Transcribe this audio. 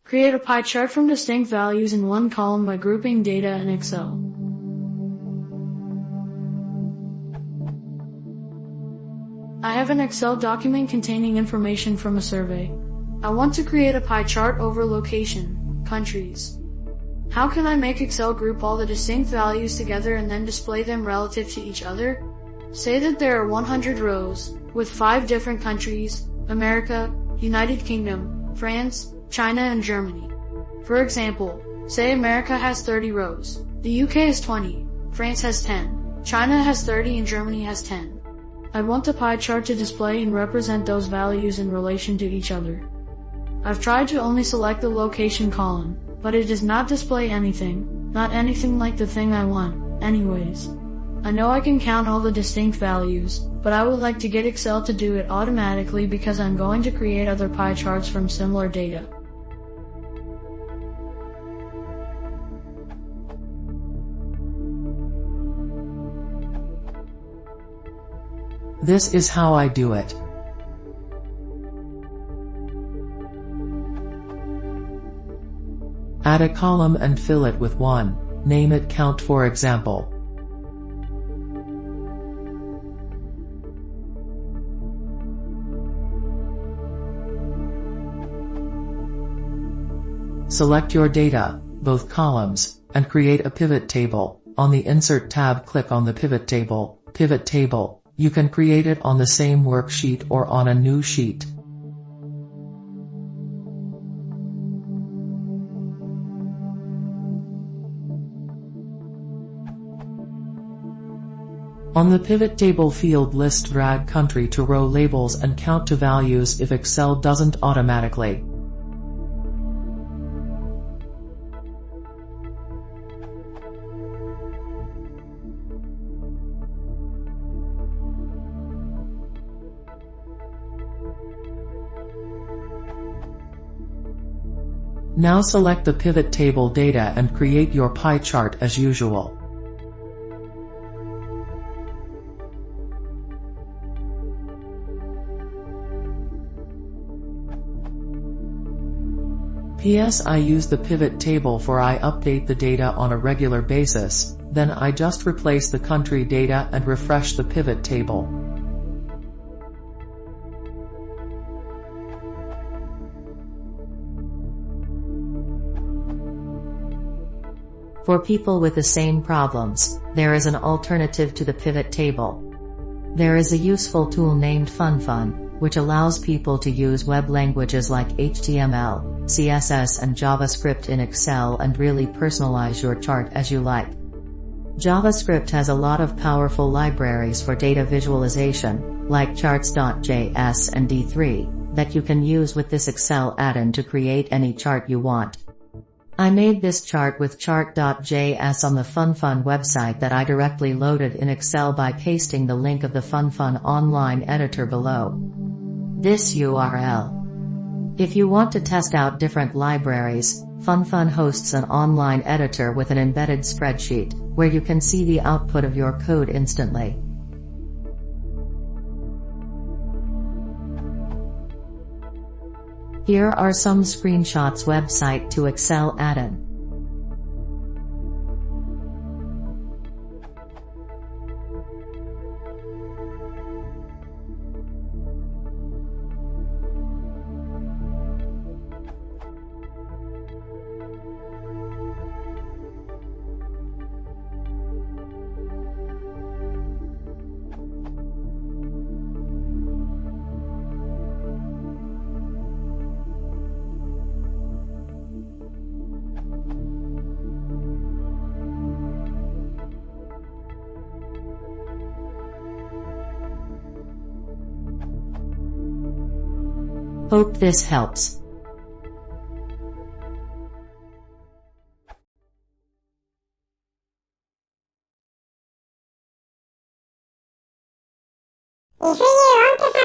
Create a pie chart from distinct values in one column by grouping data in Excel. I have an Excel document containing information from a survey. I want to create a pie chart over location, countries. How can I make Excel group all the distinct values together and then display them relative to each other? Say that there are 100 rows, with 5 different countries: America, United Kingdom, France, China, and Germany. For example, say America has 30 rows, the UK has 20, France has 10, China has 30, and Germany has 10. I want the pie chart to display and represent those values in relation to each other. I've tried to only select the location column, but it does not display anything, not anything like the thing I want, anyways. I know I can count all the distinct values, but I would like to get Excel to do it automatically because I'm going to create other pie charts from similar data. This is how I do it. Add a column and fill it with one. Name it count, for example. Select your data, both columns, and create a pivot table. On the Insert tab, click on the Pivot Table. Pivot Table. You can create it on the same worksheet or on a new sheet. On the Pivot Table field list, drag country to row labels and count to values if Excel doesn't automatically. Now select the pivot table data and create your pie chart as usual. PS, I use the pivot table for I update the data on a regular basis, then I just replace the country data and refresh the pivot table. For people with the same problems, there is an alternative to the pivot table. There is a useful tool named FunFun, which allows people to use web languages like HTML, CSS and JavaScript in Excel and really personalize your chart as you like. JavaScript has a lot of powerful libraries for data visualization, like charts.js and D3, that you can use with this Excel add-in to create any chart you want. I made this chart with chart.js on the FunFun website that I directly loaded in Excel by pasting the link of the FunFun online editor below this URL. If you want to test out different libraries, FunFun hosts an online editor with an embedded spreadsheet, where you can see the output of your code instantly. Here are some screenshots website to Excel add-in. Hope this helps. If you want to